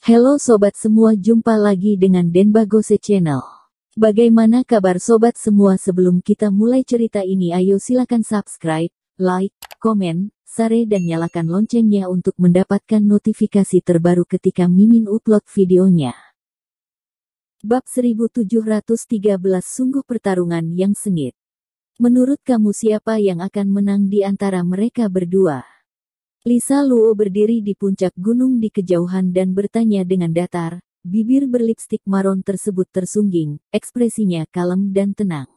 Halo sobat semua, jumpa lagi dengan Denbagose Channel. Bagaimana kabar sobat semua? Sebelum kita mulai cerita ini, ayo silakan subscribe, like, komen, share dan nyalakan loncengnya untuk mendapatkan notifikasi terbaru ketika Mimin upload videonya. Bab 1713, sungguh pertarungan yang sengit. Menurut kamu siapa yang akan menang di antara mereka berdua? Lisa Luo berdiri di puncak gunung di kejauhan dan bertanya dengan datar. Bibir berlipstik maron tersebut tersungging, ekspresinya kalem dan tenang.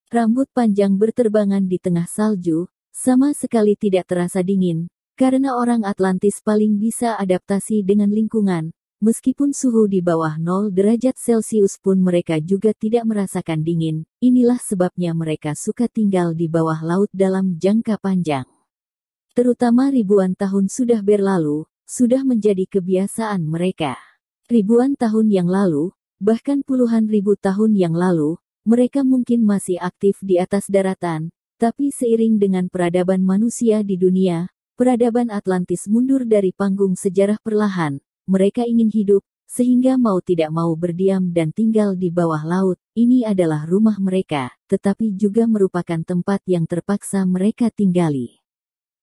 Rambut panjang berterbangan di tengah salju, sama sekali tidak terasa dingin, karena orang Atlantis paling bisa adaptasi dengan lingkungan. Meskipun suhu di bawah 0 derajat Celcius pun mereka juga tidak merasakan dingin. Inilah sebabnya mereka suka tinggal di bawah laut dalam jangka panjang. Terutama ribuan tahun sudah berlalu, sudah menjadi kebiasaan mereka. Ribuan tahun yang lalu, bahkan puluhan ribu tahun yang lalu, mereka mungkin masih aktif di atas daratan, tapi seiring dengan peradaban manusia di dunia, peradaban Atlantis mundur dari panggung sejarah perlahan. Mereka ingin hidup, sehingga mau tidak mau berdiam dan tinggal di bawah laut. Ini adalah rumah mereka, tetapi juga merupakan tempat yang terpaksa mereka tinggali.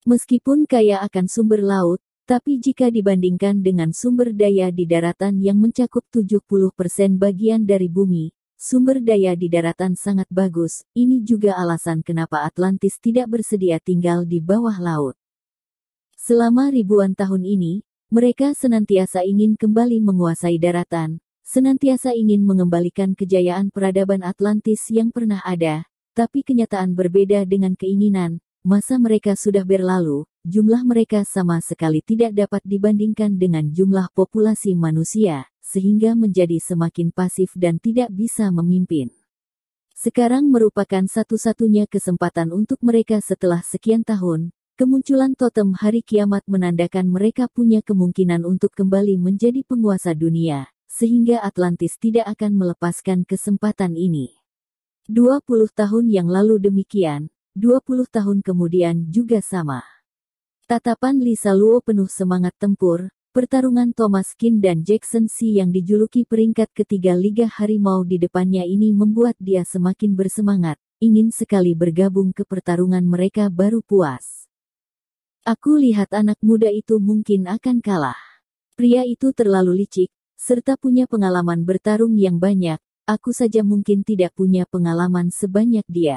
Meskipun kaya akan sumber laut, tapi jika dibandingkan dengan sumber daya di daratan yang mencakup 70% bagian dari bumi, sumber daya di daratan sangat bagus. Ini juga alasan kenapa Atlantis tidak bersedia tinggal di bawah laut. Selama ribuan tahun ini, mereka senantiasa ingin kembali menguasai daratan, senantiasa ingin mengembalikan kejayaan peradaban Atlantis yang pernah ada, tapi kenyataan berbeda dengan keinginan. Masa mereka sudah berlalu, jumlah mereka sama sekali tidak dapat dibandingkan dengan jumlah populasi manusia, sehingga menjadi semakin pasif dan tidak bisa memimpin. Sekarang merupakan satu-satunya kesempatan untuk mereka setelah sekian tahun. Kemunculan totem hari kiamat menandakan mereka punya kemungkinan untuk kembali menjadi penguasa dunia, sehingga Atlantis tidak akan melepaskan kesempatan ini. 20 tahun yang lalu demikian, 20 tahun kemudian juga sama. Tatapan Lisa Luo penuh semangat tempur. Pertarungan Thomas Kin dan Jackson Si yang dijuluki peringkat ketiga Liga Harimau di depannya ini membuat dia semakin bersemangat, ingin sekali bergabung ke pertarungan mereka baru puas. Aku lihat anak muda itu mungkin akan kalah. Pria itu terlalu licik, serta punya pengalaman bertarung yang banyak. Aku saja mungkin tidak punya pengalaman sebanyak dia,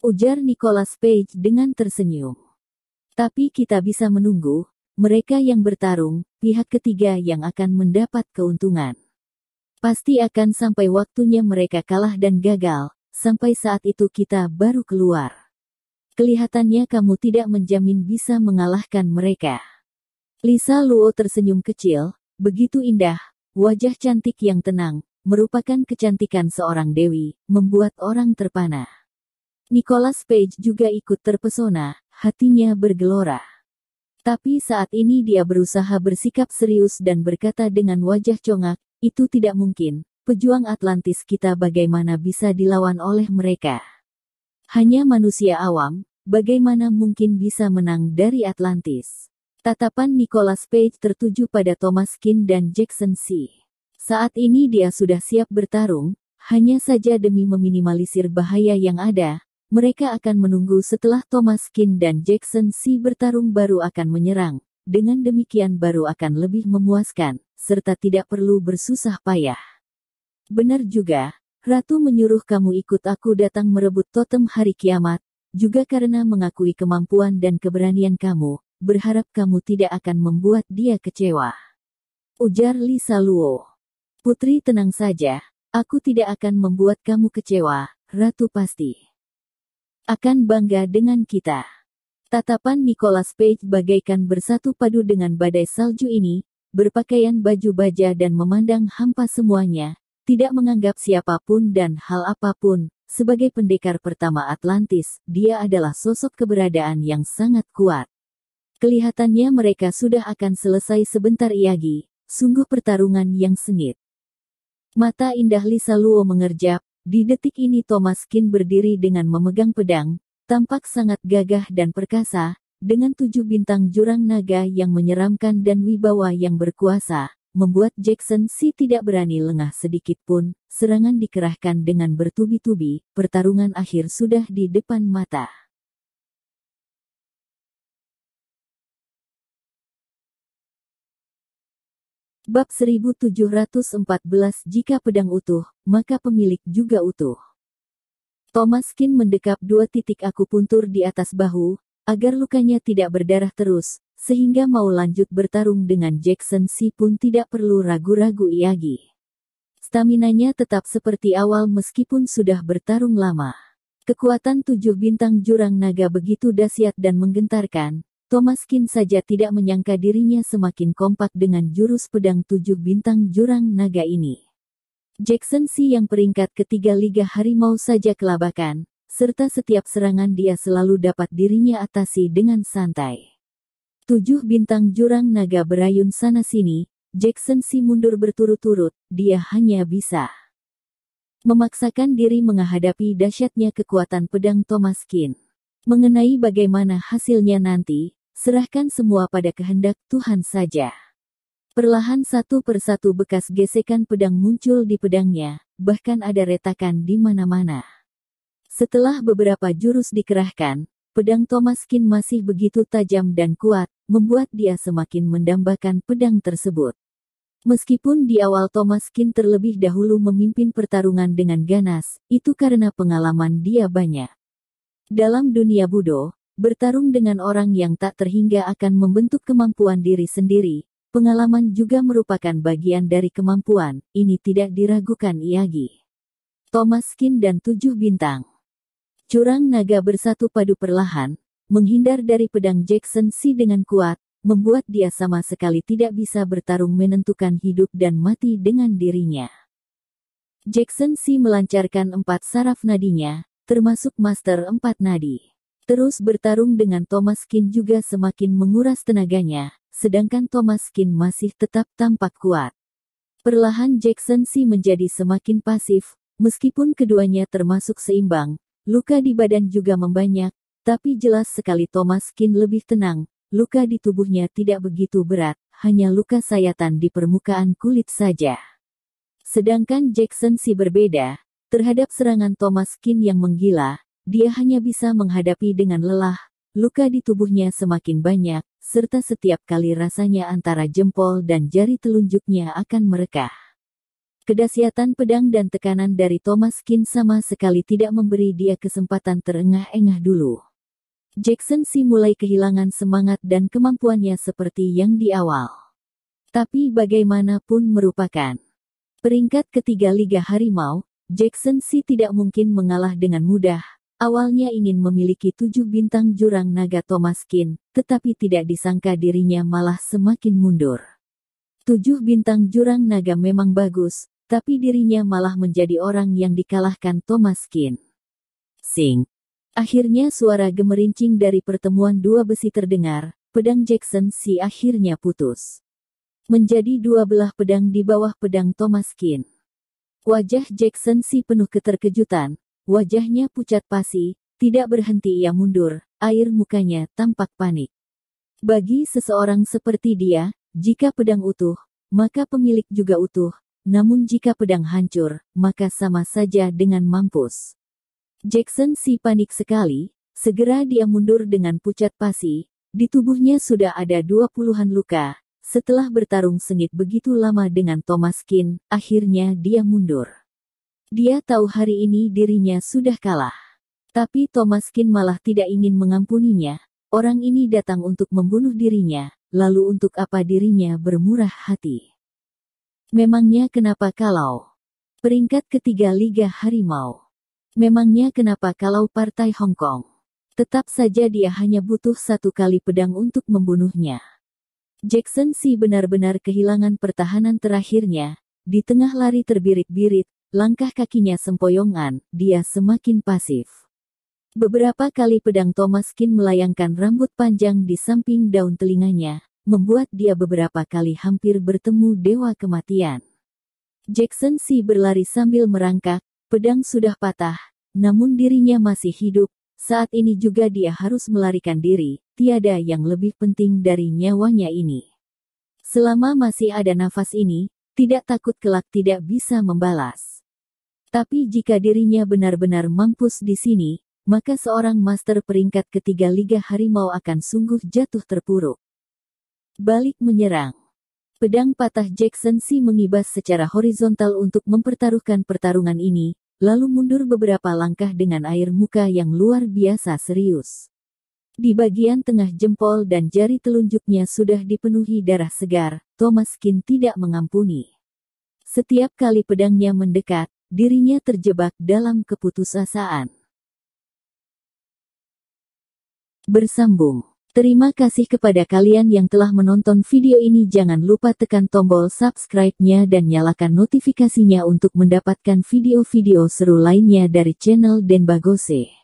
ujar Nicholas Page dengan tersenyum. Tapi kita bisa menunggu, mereka yang bertarung, pihak ketiga yang akan mendapat keuntungan. Pasti akan sampai waktunya mereka kalah dan gagal, sampai saat itu kita baru keluar. Kelihatannya kamu tidak menjamin bisa mengalahkan mereka. Lisa Luo tersenyum kecil, begitu indah, wajah cantik yang tenang, merupakan kecantikan seorang dewi, membuat orang terpana. Nicholas Page juga ikut terpesona, hatinya bergelora. Tapi saat ini dia berusaha bersikap serius dan berkata dengan wajah congak, itu tidak mungkin, pejuang Atlantis kita bagaimana bisa dilawan oleh mereka? Hanya manusia awam, bagaimana mungkin bisa menang dari Atlantis? Tatapan Nicholas Page tertuju pada Thomas Kin dan Jackson Si. Saat ini dia sudah siap bertarung, hanya saja demi meminimalisir bahaya yang ada, mereka akan menunggu setelah Thomas Kin dan Jackson Si bertarung baru akan menyerang. Dengan demikian baru akan lebih memuaskan, serta tidak perlu bersusah payah. Benar juga, Ratu menyuruh kamu ikut aku datang merebut totem hari kiamat, juga karena mengakui kemampuan dan keberanian kamu, berharap kamu tidak akan membuat dia kecewa, ujar Lisa Luo. Putri tenang saja, aku tidak akan membuat kamu kecewa, Ratu pasti akan bangga dengan kita. Tatapan Nicholas Page bagaikan bersatu padu dengan badai salju ini, berpakaian baju baja dan memandang hampa semuanya, tidak menganggap siapapun dan hal apapun. Sebagai pendekar pertama Atlantis, dia adalah sosok keberadaan yang sangat kuat. Kelihatannya mereka sudah akan selesai sebentar lagi, sungguh pertarungan yang sengit. Mata indah Lisa Luo mengerjap, di detik ini Thomas Kin berdiri dengan memegang pedang, tampak sangat gagah dan perkasa, dengan 7 bintang jurang naga yang menyeramkan dan wibawa yang berkuasa. membuat Jackson Si tidak berani lengah sedikit pun. Serangan dikerahkan dengan bertubi-tubi, pertarungan akhir sudah di depan mata. Bab 1714. Jika pedang utuh, maka pemilik juga utuh. Thomaskin mendekap 2 titik akupuntur di atas bahu, agar lukanya tidak berdarah terus, sehingga mau lanjut bertarung dengan Jackson Si pun tidak perlu ragu-ragu lagi. Staminanya tetap seperti awal meskipun sudah bertarung lama. Kekuatan 7 bintang jurang naga begitu dahsyat dan menggentarkan. Thomaskin saja tidak menyangka dirinya semakin kompak dengan jurus pedang 7 bintang jurang naga ini. Jackson Si yang peringkat ketiga Liga Harimau saja kelabakan, serta setiap serangan dia selalu dapat dirinya atasi dengan santai. 7 bintang jurang naga berayun sana-sini, Jackson Si mundur berturut-turut, dia hanya bisa memaksakan diri menghadapi dahsyatnya kekuatan pedang Thomaskin. Mengenai bagaimana hasilnya nanti, serahkan semua pada kehendak Tuhan saja. Perlahan satu persatu bekas gesekan pedang muncul di pedangnya, bahkan ada retakan di mana-mana. Setelah beberapa jurus dikerahkan, pedang Thomaskin masih begitu tajam dan kuat, membuat dia semakin mendambakan pedang tersebut. Meskipun di awal Thomaskin terlebih dahulu memimpin pertarungan dengan ganas, itu karena pengalaman dia banyak. Dalam dunia Budo, bertarung dengan orang yang tak terhingga akan membentuk kemampuan diri sendiri. Pengalaman juga merupakan bagian dari kemampuan, ini tidak diragukan lagi. Thomaskin dan 7 bintang jurang naga bersatu padu perlahan, menghindar dari pedang Jackson Si dengan kuat, membuat dia sama sekali tidak bisa bertarung menentukan hidup dan mati dengan dirinya. Jackson Si melancarkan 4 saraf nadinya, termasuk Master 4 nadi. Terus bertarung dengan Thomaskin juga semakin menguras tenaganya, sedangkan Thomaskin masih tetap tampak kuat. Perlahan Jackson Si menjadi semakin pasif, meskipun keduanya termasuk seimbang, luka di badan juga membanyak, tapi jelas sekali Thomaskin lebih tenang. Luka di tubuhnya tidak begitu berat, hanya luka sayatan di permukaan kulit saja. Sedangkan Jackson Si berbeda, terhadap serangan Thomaskin yang menggila, dia hanya bisa menghadapi dengan lelah, luka di tubuhnya semakin banyak, serta setiap kali rasanya antara jempol dan jari telunjuknya akan merekah. Kedahsyatan pedang dan tekanan dari Thomaskin sama sekali tidak memberi dia kesempatan terengah-engah dulu. Jackson Si mulai kehilangan semangat dan kemampuannya seperti yang di awal. Tapi bagaimanapun merupakan peringkat ketiga Liga Harimau, Jackson Si tidak mungkin mengalah dengan mudah. Awalnya ingin memiliki 7 bintang jurang naga Thomaskin, tetapi tidak disangka dirinya malah semakin mundur. 7 bintang jurang naga memang bagus, tapi dirinya malah menjadi orang yang dikalahkan Thomaskin. Sing. Akhirnya suara gemerincing dari pertemuan 2 besi terdengar, pedang Jackson Si akhirnya putus. Menjadi 2 belah pedang di bawah pedang Thomaskin. Wajah Jackson Si penuh keterkejutan, wajahnya pucat pasi, tidak berhenti ia mundur, air mukanya tampak panik. Bagi seseorang seperti dia, jika pedang utuh, maka pemilik juga utuh, namun jika pedang hancur, maka sama saja dengan mampus. Jackson Si panik sekali, segera dia mundur dengan pucat pasi, di tubuhnya sudah ada 20-an luka, setelah bertarung sengit begitu lama dengan Thomaskin, akhirnya dia mundur. Dia tahu hari ini dirinya sudah kalah. Tapi Thomaskin malah tidak ingin mengampuninya, orang ini datang untuk membunuh dirinya, lalu untuk apa dirinya bermurah hati? Memangnya kenapa kalau peringkat ketiga Liga Harimau? Memangnya kenapa kalau partai Hong Kong? Tetap saja dia hanya butuh 1 kali pedang untuk membunuhnya. Jackson Si benar-benar kehilangan pertahanan terakhirnya. Di tengah lari terbirit-birit, langkah kakinya sempoyongan, dia semakin pasif. Beberapa kali pedang Thomaskin melayangkan rambut panjang di samping daun telinganya, membuat dia beberapa kali hampir bertemu dewa kematian. Jackson Si berlari sambil merangkak. Pedang sudah patah, namun dirinya masih hidup. Saat ini juga dia harus melarikan diri, tiada yang lebih penting dari nyawanya ini. Selama masih ada nafas ini, tidak takut kelak tidak bisa membalas. Tapi jika dirinya benar-benar mampus di sini, maka seorang master peringkat ketiga Liga Harimau akan sungguh jatuh terpuruk. Balik menyerang. Pedang patah Jackson Si mengibas secara horizontal untuk mempertaruhkan pertarungan ini, lalu mundur beberapa langkah dengan air muka yang luar biasa serius. Di bagian tengah jempol dan jari telunjuknya sudah dipenuhi darah segar. Thomas Kin tidak mengampuni. Setiap kali pedangnya mendekat, dirinya terjebak dalam keputusasaan. Bersambung. Terima kasih kepada kalian yang telah menonton video ini. Jangan lupa tekan tombol subscribe-nya dan nyalakan notifikasinya untuk mendapatkan video-video seru lainnya dari channel Denbagose.